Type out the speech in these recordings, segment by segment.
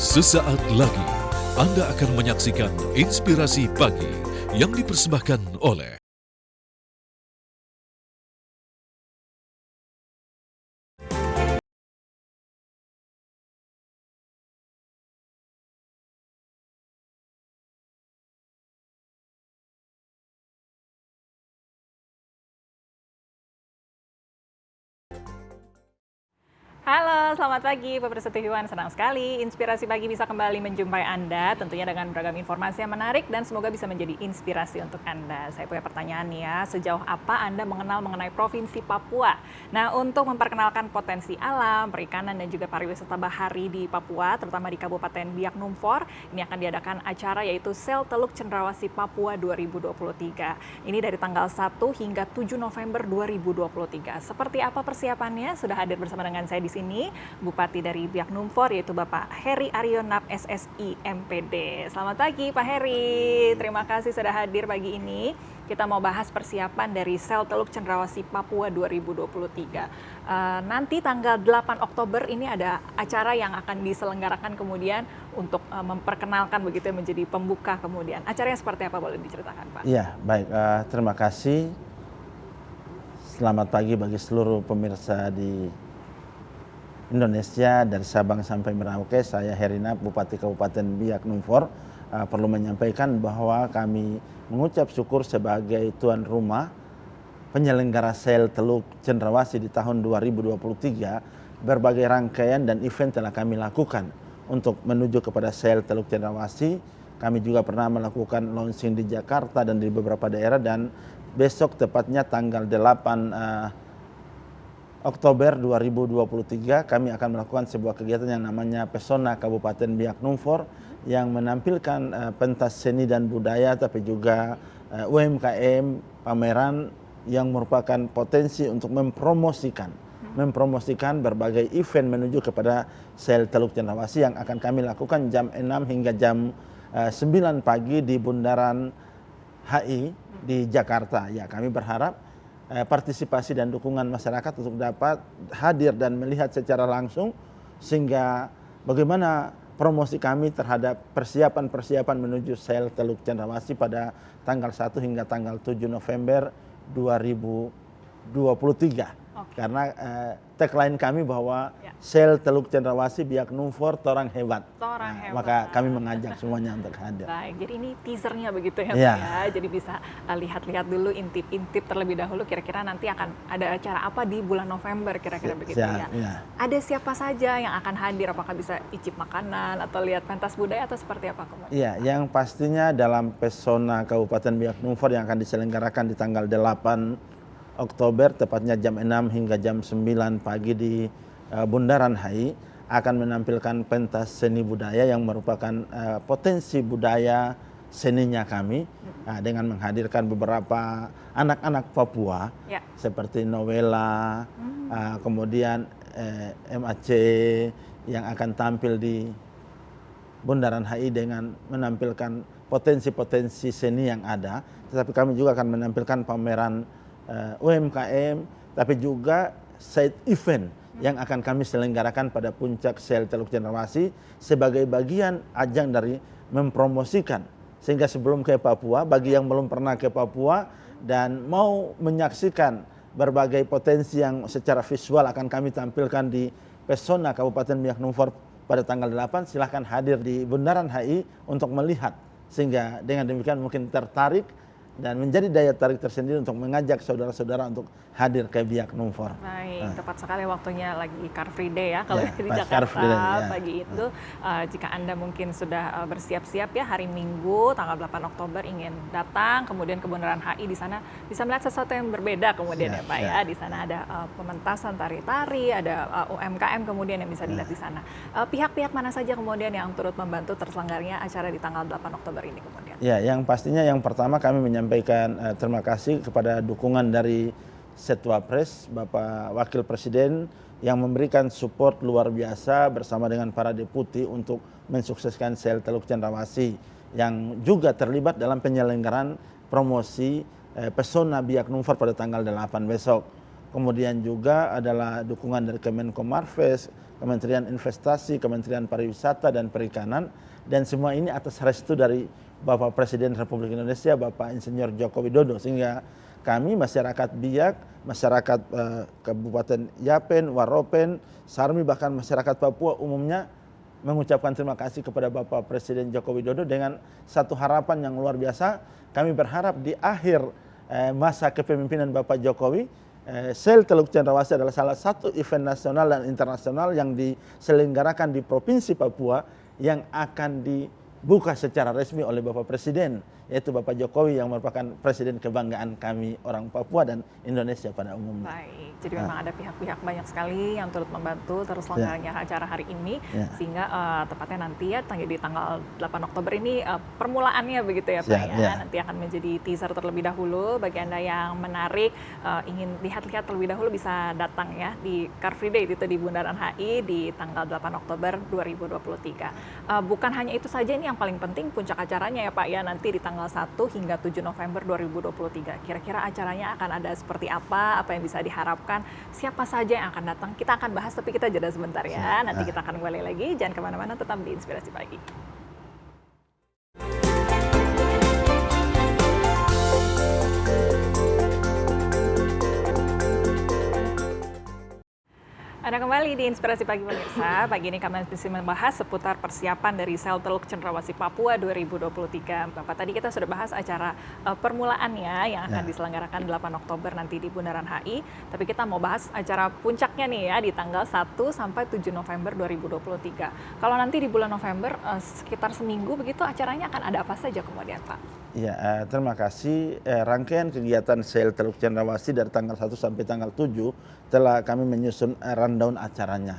Sesaat lagi Anda akan menyaksikan Inspirasi Pagi yang dipersembahkan oleh Halo, selamat pagi pemirsa TV One. Senang sekali Inspirasi Pagi bisa kembali menjumpai Anda, tentunya dengan beragam informasi yang menarik dan semoga bisa menjadi inspirasi untuk Anda. Saya punya pertanyaan nih ya, sejauh apa Anda mengenal mengenai Provinsi Papua? Nah, untuk memperkenalkan potensi alam, perikanan dan juga pariwisata bahari di Papua, terutama di Kabupaten Biak Numfor, ini akan diadakan acara yaitu Sel Teluk Cendrawasih Papua 2023. Ini dari tanggal 1 hingga 7 November 2023. Seperti apa persiapannya? Sudah hadir bersama dengan saya di sini Bupati dari Biak Numfor yaitu Bapak Heri Arionap SSI MPD. Selamat pagi Pak Heri, terima kasih sudah hadir pagi ini. Kita mau bahas persiapan dari Sel Teluk Cendrawasih Papua 2023. Nanti tanggal 8 Oktober ini ada acara yang akan diselenggarakan kemudian untuk memperkenalkan begitu menjadi pembuka kemudian. Acaranya seperti apa boleh diceritakan Pak? Iya, baik. Terima kasih. Selamat pagi bagi seluruh pemirsa di Indonesia dari Sabang sampai Merauke. Saya Herinap, Bupati Kabupaten Biak Numfor, perlu menyampaikan bahwa kami mengucap syukur sebagai tuan rumah penyelenggara Sel Teluk Cendrawasih di tahun 2023. Berbagai rangkaian dan event telah kami lakukan untuk menuju kepada Sel Teluk Cendrawasih. Kami juga pernah melakukan launching di Jakarta dan di beberapa daerah, dan besok tepatnya tanggal 8 Oktober 2023 kami akan melakukan sebuah kegiatan yang namanya Pesona Kabupaten Biak Numfor yang menampilkan pentas seni dan budaya, tapi juga UMKM, pameran yang merupakan potensi untuk mempromosikan berbagai event menuju kepada Sel Teluk Cendrawasih yang akan kami lakukan jam 6 hingga jam 9 pagi di Bundaran HI di Jakarta. Ya, kami berharap partisipasi dan dukungan masyarakat untuk dapat hadir dan melihat secara langsung, sehingga bagaimana promosi kami terhadap persiapan menuju Sel Teluk Cendrawasih pada tanggal 1 hingga tanggal 7 November 2023. Karena tagline kami bahwa Sel Teluk Cendrawasih Biak Numfor Torang Hebat. Hebat. Maka kami mengajak semuanya untuk hadir. Baik, jadi ini teasernya begitu ya Pak ya. Jadi bisa lihat-lihat dulu, intip-intip terlebih dahulu kira-kira nanti akan ada acara apa di bulan November kira-kira begitu ya. Ada siapa saja yang akan hadir? Apakah bisa icip makanan atau lihat pentas budaya atau seperti apa kemudian? Iya, yang pastinya dalam Pesona Kabupaten Biak Numfor yang akan diselenggarakan di tanggal 8 Oktober, tepatnya jam 6 hingga jam 9 pagi di Bundaran HI, akan menampilkan pentas seni budaya yang merupakan potensi budaya seninya kami, dengan menghadirkan beberapa anak-anak Papua seperti Novela, kemudian MAC yang akan tampil di Bundaran HI dengan menampilkan potensi-potensi seni yang ada. Tetapi kami juga akan menampilkan pameran UMKM, tapi juga side event yang akan kami selenggarakan pada puncak Sel Teluk Cendrawasih sebagai bagian ajang dari mempromosikan, sehingga sebelum ke Papua, bagi yang belum pernah ke Papua dan mau menyaksikan berbagai potensi yang secara visual akan kami tampilkan di Pesona Kabupaten Biak Numfor pada tanggal 8, silahkan hadir di Bundaran HI untuk melihat, sehingga dengan demikian mungkin tertarik dan menjadi daya tarik tersendiri untuk mengajak saudara-saudara untuk hadir ke Biak Numfor. Baik, tepat sekali waktunya lagi Car Free Day ya kalau di Jakarta pagi itu. Jika Anda mungkin sudah bersiap-siap ya hari Minggu tanggal 8 Oktober ingin datang kemudian ke Bundaran HI, di sana bisa melihat sesuatu yang berbeda kemudian ya Pak ya. Di sana ada pementasan tari-tari, ada UMKM kemudian yang bisa dilihat di sana. Pihak-pihak mana saja kemudian yang turut membantu terselenggaranya acara di tanggal 8 Oktober ini kemudian? Ya, yang pastinya yang pertama kami menyampaikan terima kasih kepada dukungan dari Setwapres, Bapak Wakil Presiden yang memberikan support luar biasa bersama dengan para deputi untuk mensukseskan Sel Teluk Cendrawasih yang juga terlibat dalam penyelenggaraan promosi Pesona Biak Numfor pada tanggal 8 besok. kemudian juga adalah dukungan dari Kemenko Marves, Kementerian Investasi, Kementerian Pariwisata dan Perikanan, dan semua ini atas restu dari Bapak Presiden Republik Indonesia, Bapak Insinyur Joko Widodo, sehingga kami masyarakat Biak, masyarakat Kabupaten Yapen, Waropen, Sarmi, bahkan masyarakat Papua umumnya mengucapkan terima kasih kepada Bapak Presiden Joko Widodo dengan satu harapan yang luar biasa. Kami berharap di akhir masa kepemimpinan Bapak Jokowi, Sel Teluk Cendrawasih adalah salah satu event nasional dan internasional yang diselenggarakan di Provinsi Papua yang akan dibuka secara resmi oleh Bapak Presiden, yaitu Bapak Jokowi yang merupakan presiden kebanggaan kami orang Papua dan Indonesia pada umumnya. Baik, jadi memang ada pihak-pihak banyak sekali yang turut membantu terselenggaranya acara hari ini, sehingga tepatnya nanti ya di tanggal 8 Oktober ini permulaannya begitu ya Pak ya. Nanti akan menjadi teaser terlebih dahulu bagi Anda yang menarik, ingin lihat-lihat terlebih dahulu bisa datang ya di Car Free Day itu di Bundaran HI di tanggal 8 Oktober 2023. Bukan hanya itu saja, ini yang paling penting puncak acaranya ya Pak ya, nanti di tanggal 1 hingga 7 November 2023. Kira-kira acaranya akan ada seperti apa yang bisa diharapkan, siapa saja yang akan datang, kita akan bahas, tapi kita jeda sebentar ya. Nanti kita akan kembali lagi, jangan kemana-mana, tetap di Inspirasi Pagi. Anda kembali di Inspirasi Pagi pemirsa. Pagi ini kami masih membahas seputar persiapan dari Sel Teluk Cendrawasih Papua 2023. Bapak, tadi kita sudah bahas acara permulaannya yang akan diselenggarakan 8 Oktober nanti di Bundaran HI. Tapi kita mau bahas acara puncaknya nih ya di tanggal 1 sampai 7 November 2023. Kalau nanti di bulan November sekitar seminggu begitu, acaranya akan ada apa saja kemudian Pak? Ya, terima kasih. Rangkaian kegiatan Sel Teluk Cendrawasih dari tanggal 1 sampai tanggal 7 telah kami menyusun rundown acaranya.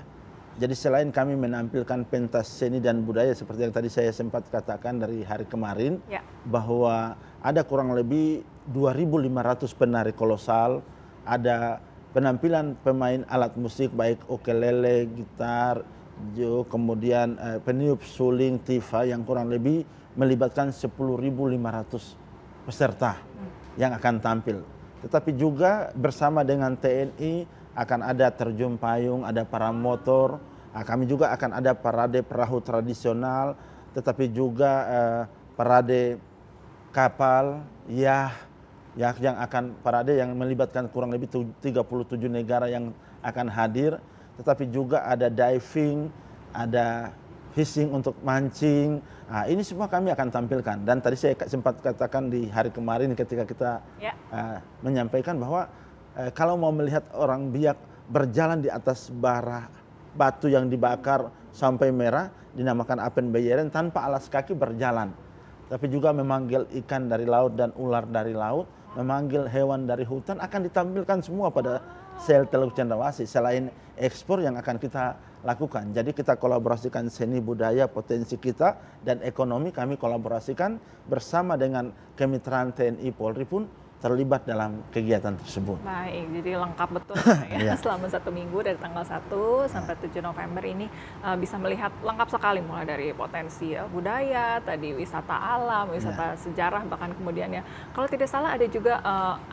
Jadi selain kami menampilkan pentas seni dan budaya seperti yang tadi saya sempat katakan dari hari kemarin, bahwa ada kurang lebih 2.500 penari kolosal, ada penampilan pemain alat musik baik ukelele, gitar, kemudian peniup suling, tifa yang kurang lebih melibatkan 10.500 peserta yang akan tampil. Tetapi juga bersama dengan TNI akan ada terjun payung, ada paramotor, kami juga akan ada parade perahu tradisional, tetapi juga parade kapal, yang akan parade yang melibatkan kurang lebih 37 negara yang akan hadir, tetapi juga ada diving, ada fishing untuk mancing. Ini semua kami akan tampilkan. Dan tadi saya sempat katakan di hari kemarin ketika kita menyampaikan bahwa kalau mau melihat orang Biak berjalan di atas bara batu yang dibakar sampai merah, dinamakan Apen Bayeren, tanpa alas kaki berjalan. Tapi juga memanggil ikan dari laut dan ular dari laut, memanggil hewan dari hutan, akan ditampilkan semua pada Sel Teluk Cendrawasih. Selain ekspor yang akan kita lakukan. Jadi kita kolaborasikan seni budaya, potensi kita, dan ekonomi kami kolaborasikan bersama dengan kemitraan TNI Polri pun terlibat dalam kegiatan tersebut. Baik, jadi lengkap betul ya. Selama 1 minggu dari tanggal 1 sampai 7 November ini bisa melihat lengkap sekali, mulai dari potensi budaya, tadi wisata alam, wisata sejarah, bahkan kemudian ya kalau tidak salah ada juga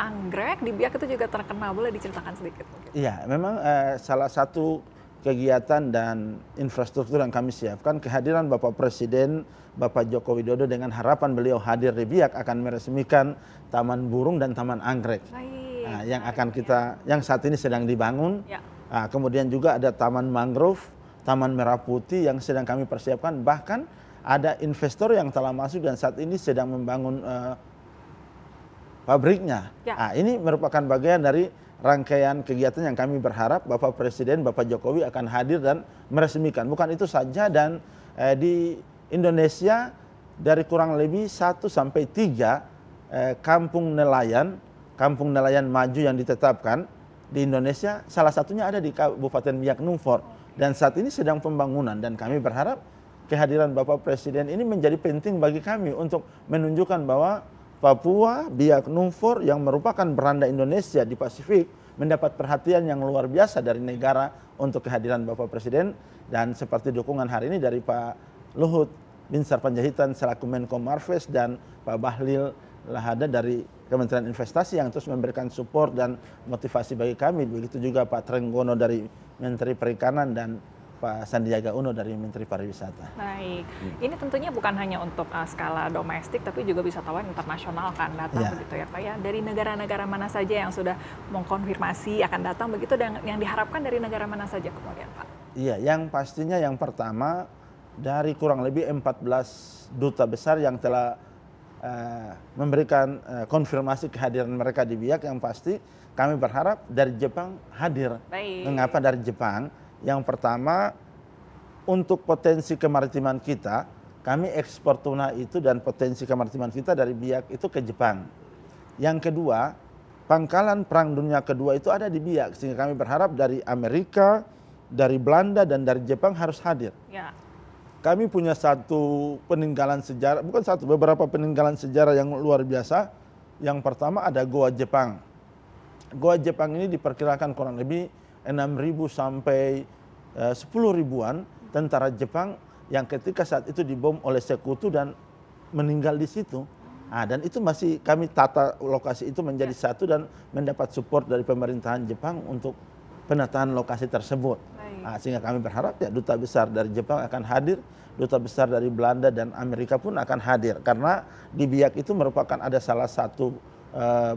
anggrek di Biak itu juga terkenal, boleh diceritakan sedikit? Iya, memang salah satu kegiatan dan infrastruktur yang kami siapkan, kehadiran Bapak Presiden Bapak Joko Widodo dengan harapan beliau hadir di Biak akan meresmikan Taman Burung dan Taman Anggrek. Yang akan yang saat ini sedang dibangun. Kemudian juga ada Taman Mangrove, Taman Merah Putih yang sedang kami persiapkan. Bahkan ada investor yang telah masuk dan saat ini sedang membangun pabriknya. Ini merupakan bagian dari rangkaian kegiatan yang kami berharap Bapak Presiden, Bapak Jokowi akan hadir dan meresmikan. Bukan itu saja, dan di Indonesia dari kurang lebih 1 sampai 3 kampung nelayan maju yang ditetapkan di Indonesia, salah satunya ada di Kabupaten Biak Numfor. Dan saat ini sedang pembangunan, dan kami berharap kehadiran Bapak Presiden ini menjadi penting bagi kami untuk menunjukkan bahwa Papua, Biak Numfor yang merupakan beranda Indonesia di Pasifik mendapat perhatian yang luar biasa dari negara untuk kehadiran Bapak Presiden. Dan seperti dukungan hari ini dari Pak Luhut Binsar Panjaitan selaku Menko Marves dan Pak Bahlil Lahada dari Kementerian Investasi yang terus memberikan support dan motivasi bagi kami. Begitu juga Pak Trenggono dari Menteri Perikanan dan Pak Sandiaga Uno dari Menteri Pariwisata. Baik, ini tentunya bukan hanya untuk skala domestik, tapi juga wisatawan internasional kan datang begitu ya Pak ya. Dari negara-negara mana saja yang sudah mengkonfirmasi akan datang begitu, dan yang diharapkan dari negara mana saja kemudian Pak? Iya, yang pastinya yang pertama dari kurang lebih 14 duta besar yang telah memberikan konfirmasi kehadiran mereka di Biak, yang pasti kami berharap dari Jepang hadir. Baik. Mengapa dari Jepang? Yang pertama, untuk potensi kemaritiman kita, kami ekspor tuna itu dan potensi kemaritiman kita dari Biak itu ke Jepang. Yang kedua, pangkalan Perang Dunia Kedua itu ada di Biak, sehingga kami berharap dari Amerika, dari Belanda, dan dari Jepang harus hadir. Ya. Kami punya satu peninggalan sejarah, bukan satu, beberapa peninggalan sejarah yang luar biasa. Yang pertama ada Goa Jepang. Goa Jepang ini diperkirakan kurang lebih 6.000 sampai 10.000-an tentara Jepang yang ketika saat itu dibom oleh sekutu dan meninggal di situ. Dan itu masih kami tata lokasi itu menjadi satu dan mendapat support dari pemerintahan Jepang untuk penataan lokasi tersebut. Sehingga kami berharap ya duta besar dari Jepang akan hadir, duta besar dari Belanda dan Amerika pun akan hadir. Karena di Biak itu merupakan ada salah satu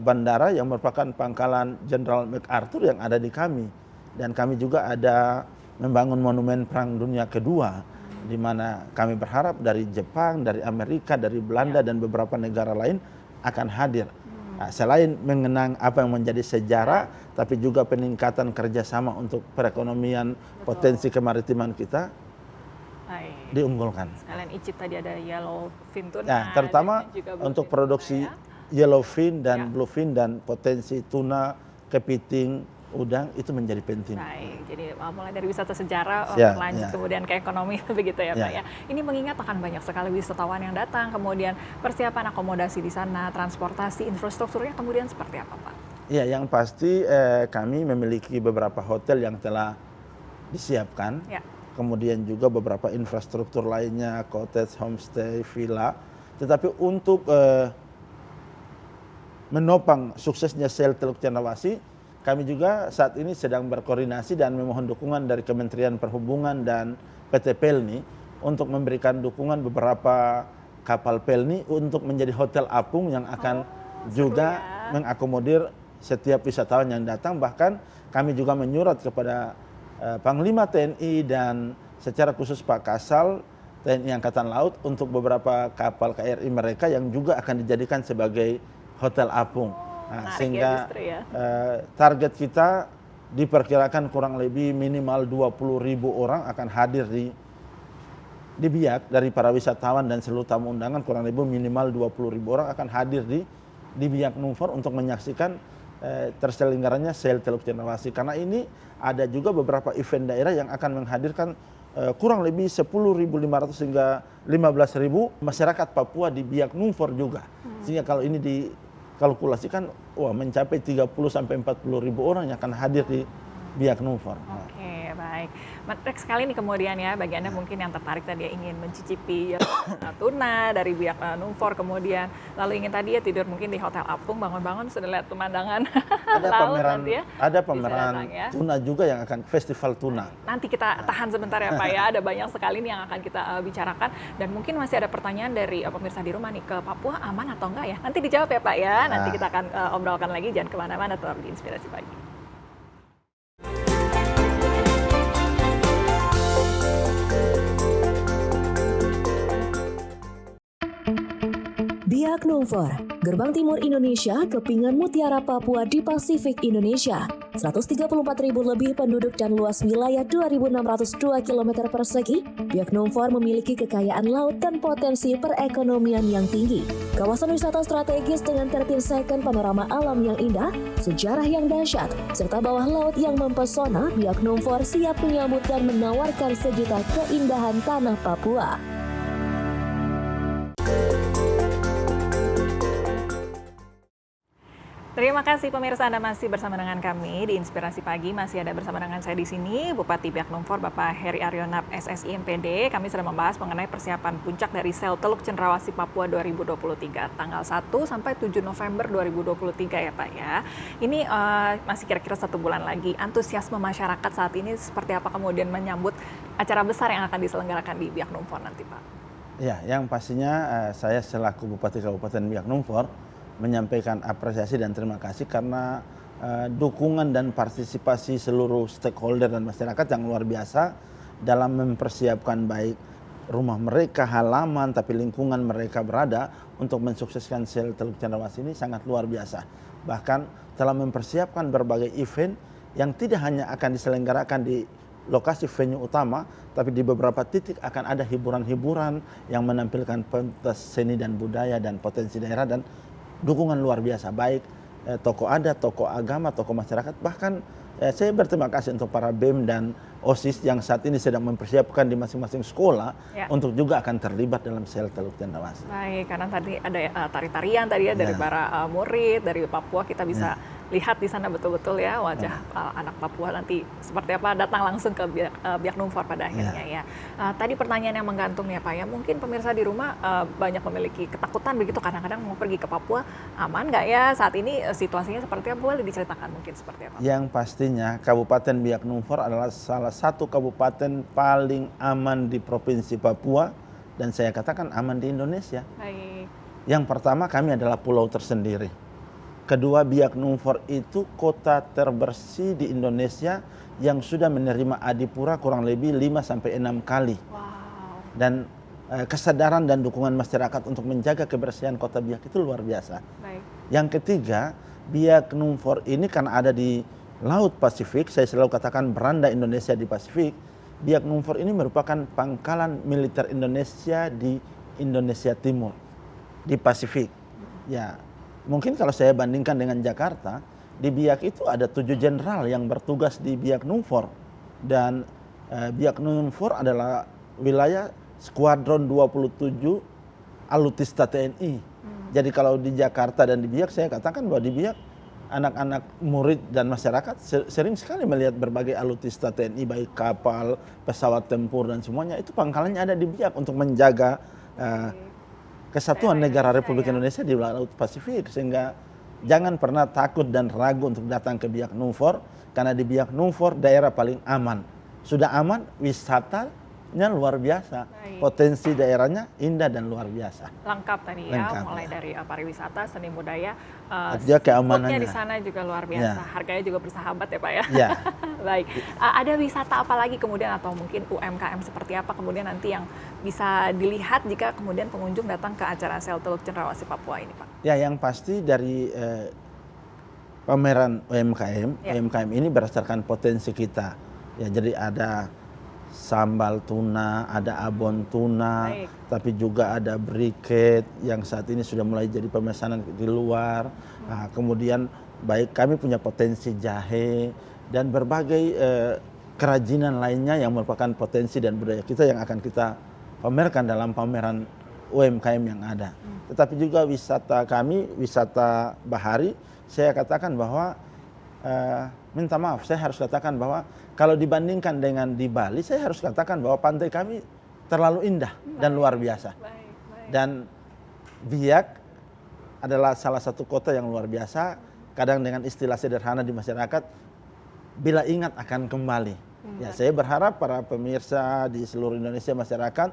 bandara yang merupakan pangkalan Jenderal MacArthur yang ada di kami. Dan kami juga ada membangun monumen Perang Dunia Kedua, di mana kami berharap dari Jepang, dari Amerika, dari Belanda, dan beberapa negara lain akan hadir. Selain mengenang apa yang menjadi sejarah, tapi juga peningkatan kerjasama untuk perekonomian, potensi kemaritiman kita diunggulkan. Sekalian icip tadi ada yellowfin tuna. Nah, terutama untuk produksi yellowfin dan bluefin dan potensi tuna, kepiting, udang itu menjadi penting. Baik, jadi mulai dari wisata sejarah berlanjut kemudian ke ekonomi begitu ya Pak ya. Ini mengingat akan banyak sekali wisatawan yang datang, kemudian persiapan akomodasi di sana, transportasi, infrastrukturnya kemudian seperti apa Pak? Iya, yang pasti kami memiliki beberapa hotel yang telah disiapkan. Kemudian juga beberapa infrastruktur lainnya, cottage, homestay, villa. Tetapi untuk menopang suksesnya sel Teluk Cendrawasih, kami juga saat ini sedang berkoordinasi dan memohon dukungan dari Kementerian Perhubungan dan PT Pelni untuk memberikan dukungan beberapa kapal Pelni untuk menjadi hotel apung yang akan juga mengakomodir setiap wisatawan yang datang. Bahkan kami juga menyurat kepada Panglima TNI dan secara khusus Pak Kasal TNI Angkatan Laut untuk beberapa kapal KRI mereka yang juga akan dijadikan sebagai hotel apung. Sehingga target kita diperkirakan kurang lebih minimal 20.000 orang akan hadir di Biak dari para wisatawan dan seluruh tamu undangan. Kurang lebih minimal 20.000 orang akan hadir di Biak Numfor untuk menyaksikan terselenggaranya sel Teluk Cendrawasih. Karena ini ada juga beberapa event daerah yang akan menghadirkan kurang lebih 10.500 hingga 15.000 masyarakat Papua di Biak Numfor juga. Sehingga kalau ini dikalkulasikan, mencapai 30 sampai 40.000 orang yang akan hadir di Biak Numfor. Oke, baik. Menarik sekali nih kemudian ya, bagi Anda mungkin yang tertarik tadi ingin mencicipi tuna dari Biak Numfor, kemudian lalu ingin tadi ya tidur mungkin di hotel apung, bangun-bangun sudah lihat pemandangan laut nanti ya. Ada pameran tuna juga yang akan festival tuna. Nanti kita tahan sebentar ya Pak ya, ada banyak sekali nih yang akan kita bicarakan, dan mungkin masih ada pertanyaan dari pemirsa di rumah nih, ke Papua aman atau enggak ya? Nanti dijawab ya Pak ya, nanti kita akan obrolkan lagi, jangan kemana-mana, tetap di Inspirasi Pagi. Biak Numfor, gerbang timur Indonesia ke Pingan Mutiara Papua di Pasifik Indonesia. 134.000 lebih penduduk dan luas wilayah 2.602 km persegi, Biak Numfor memiliki kekayaan laut dan potensi perekonomian yang tinggi. Kawasan wisata strategis dengan 13 second panorama alam yang indah, sejarah yang dahsyat, serta bawah laut yang mempesona, Biak Numfor siap menyambut dan menawarkan sejuta keindahan tanah Papua. Terima kasih pemirsa, Anda masih bersama dengan kami di Inspirasi Pagi. Masih ada bersama dengan saya di sini, Bupati Biak Numfor, Bapak Heri Arionap, SSI MPD. Kami sedang membahas mengenai persiapan puncak dari Sel Teluk Cendrawasih Papua 2023, tanggal 1 sampai 7 November 2023 ya Pak ya. Ini masih kira-kira 1 bulan lagi. Antusiasme masyarakat saat ini seperti apa kemudian menyambut acara besar yang akan diselenggarakan di Biak Numfor nanti Pak? Ya, yang pastinya saya selaku Bupati Kabupaten Biak Numfor menyampaikan apresiasi dan terima kasih karena dukungan dan partisipasi seluruh stakeholder dan masyarakat yang luar biasa dalam mempersiapkan baik rumah mereka, halaman, tapi lingkungan mereka berada untuk mensukseskan Sel Teluk Cendrawasih ini sangat luar biasa. Bahkan telah mempersiapkan berbagai event yang tidak hanya akan diselenggarakan di lokasi venue utama, tapi di beberapa titik akan ada hiburan-hiburan yang menampilkan pentas seni dan budaya dan potensi daerah dan dukungan luar biasa, baik tokoh adat, tokoh agama, tokoh masyarakat. Bahkan saya berterima kasih untuk para BEM dan OSIS yang saat ini sedang mempersiapkan di masing-masing sekolah untuk juga akan terlibat dalam Sel Teluk Cendrawasih. Baik, karena tadi ada tari-tarian tadi ya dari para murid dari Papua, kita bisa lihat di sana betul-betul ya wajah anak Papua nanti seperti apa datang langsung ke Biak Numfor pada akhirnya ya. Tadi pertanyaan yang menggantung ya Pak ya, mungkin pemirsa di rumah banyak memiliki ketakutan begitu, kadang-kadang mau pergi ke Papua aman nggak ya saat ini, situasinya seperti apa, boleh diceritakan mungkin seperti apa? Yang pastinya Kabupaten Biak Numfor adalah salah satu kabupaten paling aman di Provinsi Papua dan saya katakan aman di Indonesia. Baik. Yang pertama, kami adalah pulau tersendiri. Kedua, Biak Numfor itu kota terbersih di Indonesia yang sudah menerima adipura kurang lebih 5-6 kali. Wow. Dan kesadaran dan dukungan masyarakat untuk menjaga kebersihan kota Biak itu luar biasa. Baik. Yang ketiga, Biak Numfor ini karena ada di Laut Pasifik, saya selalu katakan beranda Indonesia di Pasifik. Biak Numfor ini merupakan pangkalan militer Indonesia di Indonesia Timur, di Pasifik. Ya. Mungkin kalau saya bandingkan dengan Jakarta, di Biak itu ada 7 jenderal yang bertugas di Biak Numfor. Dan Biak Numfor adalah wilayah Skuadron 27 Alutista TNI. Jadi kalau di Jakarta dan di Biak, saya katakan bahwa di Biak anak-anak murid dan masyarakat sering sekali melihat berbagai Alutista TNI, baik kapal, pesawat tempur dan semuanya. Itu pangkalannya ada di Biak untuk menjaga kesatuan negara Republik Indonesia di Laut Pasifik, sehingga jangan pernah takut dan ragu untuk datang ke Biak Numfor karena di Biak Numfor daerah paling aman. Sudah aman, wisatanya luar biasa. Potensi daerahnya indah dan luar biasa. Lengkap tadi ya, mulai dari pariwisata, seni budaya, dia keamanannya di sana juga luar biasa. Harganya juga bersahabat ya Pak ya. Ya. Baik. Ada wisata apa lagi kemudian atau mungkin UMKM seperti apa kemudian nanti yang bisa dilihat jika kemudian pengunjung datang ke acara Sel Teluk Cendrawasih Papua ini Pak? Ya, yang pasti dari pameran UMKM, UMKM ini berdasarkan potensi kita. Ya, jadi ada sambal tuna, ada abon tuna, tapi juga ada briket yang saat ini sudah mulai jadi pemesanan di luar. Nah, kemudian baik kami punya potensi jahe dan berbagai kerajinan lainnya yang merupakan potensi dan budaya kita yang akan kita pamerkan dalam pameran UMKM yang ada. Tetapi juga wisata kami, wisata bahari, saya katakan bahwa minta maaf, saya harus katakan bahwa kalau dibandingkan dengan di Bali, saya harus katakan bahwa pantai kami terlalu indah dan luar biasa. Dan Biak adalah salah satu kota yang luar biasa, kadang dengan istilah sederhana di masyarakat, bila ingat akan kembali. Ya, saya berharap para pemirsa di seluruh Indonesia, masyarakat,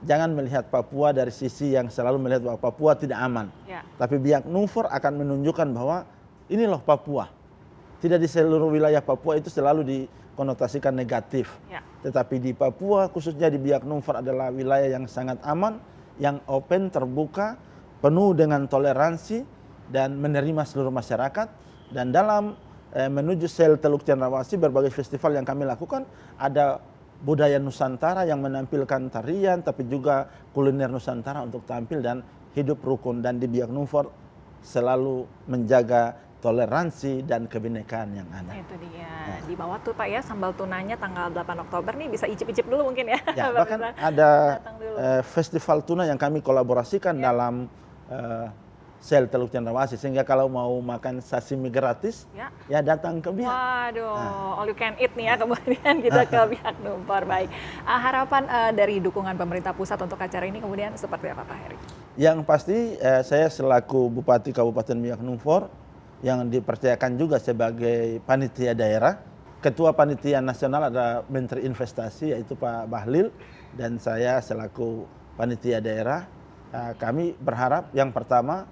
jangan melihat Papua dari sisi yang selalu melihat bahwa Papua tidak aman. Tapi Biak Numfor akan menunjukkan bahwa ini loh Papua. Tidak di seluruh wilayah Papua itu selalu dikonotasikan negatif. Tetapi di Papua, khususnya di Biak Numfor adalah wilayah yang sangat aman, yang open, terbuka, penuh dengan toleransi, dan menerima seluruh masyarakat. Dan dalam menuju Sel Teluk Cendrawasih, berbagai festival yang kami lakukan, ada budaya Nusantara yang menampilkan tarian, tapi juga kuliner Nusantara untuk tampil dan hidup rukun. Dan di Biak Numfor selalu menjaga toleransi dan kebinekaan yang ada. Itu dia. Di bawah tuh Pak ya, sambal tunanya tanggal 8 Oktober nih bisa icip-icip dulu mungkin ya. Ya, bahkan ada festival tuna yang kami kolaborasikan dalam sel Teluk Cendrawasih, sehingga kalau mau makan sashimi gratis ya datang ke Biak. Waduh, all you can eat nih ya, kemudian kita ke Biak Numfor. Baik, harapan dari dukungan pemerintah pusat untuk acara ini kemudian seperti apa Pak Heri? Yang pasti saya selaku Bupati Kabupaten Biak Numfor yang dipercayakan juga sebagai panitia daerah, Ketua Panitia Nasional ada Menteri Investasi yaitu Pak Bahlil, dan saya selaku panitia daerah, kami berharap yang pertama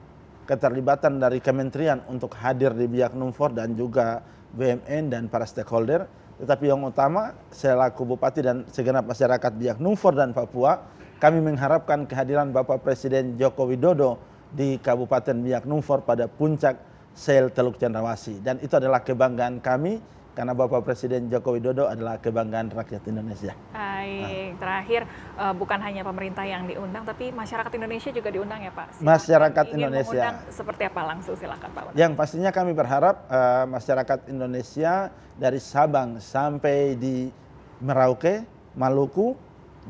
keterlibatan dari kementerian untuk hadir di Biak Numfor dan juga BUMN dan para stakeholder. Tetapi yang utama selaku Bupati dan segenap masyarakat Biak Numfor dan Papua, kami mengharapkan kehadiran Bapak Presiden Joko Widodo di Kabupaten Biak Numfor pada puncak sel Teluk Cendrawasih. Dan itu adalah kebanggaan kami karena Bapak Presiden Joko Widodo adalah kebanggaan rakyat Indonesia. Baik, terakhir bukan hanya pemerintah yang diundang, tapi masyarakat Indonesia juga diundang ya Pak? Masyarakat ingin Indonesia. Seperti apa langsung silakan Pak. Yang pastinya kami berharap masyarakat Indonesia dari Sabang sampai di Merauke, Maluku,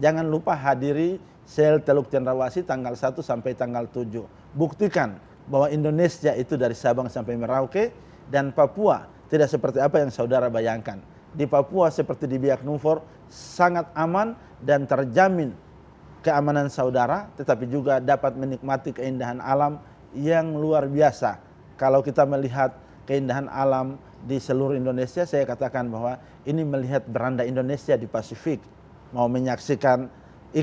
jangan lupa hadiri sel Teluk Cendrawasih tanggal 1 sampai tanggal 7. Buktikan bahwa Indonesia itu dari Sabang sampai Merauke, dan Papua tidak seperti apa yang saudara bayangkan. Di Papua seperti di Biak Numfor sangat aman dan terjamin keamanan saudara, tetapi juga dapat menikmati keindahan alam yang luar biasa. Kalau kita melihat keindahan alam di seluruh Indonesia, saya katakan bahwa ini melihat beranda Indonesia di Pasifik. Mau menyaksikan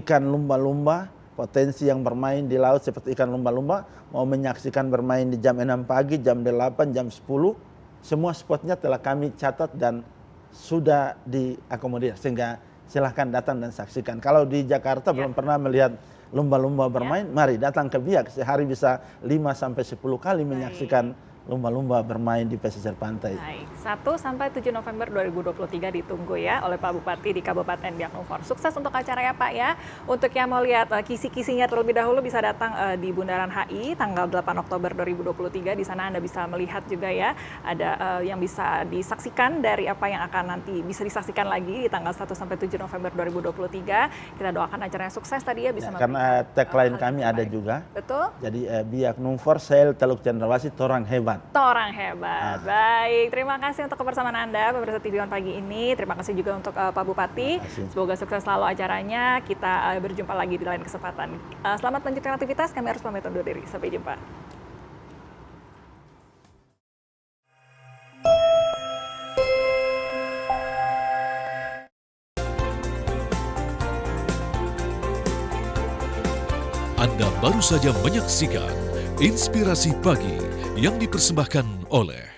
ikan lumba-lumba, potensi yang bermain di laut seperti ikan lumba-lumba, mau menyaksikan bermain di jam 6 pagi, jam 8, jam 10, semua spotnya telah kami catat dan sudah diakomodir, sehingga silahkan datang dan saksikan. Kalau di Jakarta belum pernah melihat lumba-lumba bermain, mari datang ke Biak, sehari bisa 5 sampai 10 kali menyaksikan lumba-lumba bermain di pesisir pantai. Baik, 1 sampai 7 November 2023 ditunggu ya oleh Pak Bupati di Kabupaten Biak Numfor. Sukses untuk acara ya Pak ya. Untuk yang mau lihat kisi-kisinya terlebih dahulu bisa datang di Bundaran HI tanggal 8 Oktober 2023. Di sana Anda bisa melihat juga ya, ada yang bisa disaksikan dari apa yang akan nanti bisa disaksikan lagi di tanggal 1 sampai 7 November 2023. Kita doakan acaranya sukses tadi ya, bisa karena tagline kami ada juga. Betul. Jadi Biak Numfor sel Teluk Cendrawasih torang hebat. Orang hebat. Baik, terima kasih untuk kebersamaan Anda pemirsa TV One pagi ini. Terima kasih juga untuk Pak Bupati. Semoga sukses selalu acaranya. Kita berjumpa lagi di lain kesempatan. Selamat melanjutkan aktivitas. Kami harus pamit undur diri. Sampai jumpa. Anda baru saja menyaksikan Inspirasi Pagi yang dipersembahkan oleh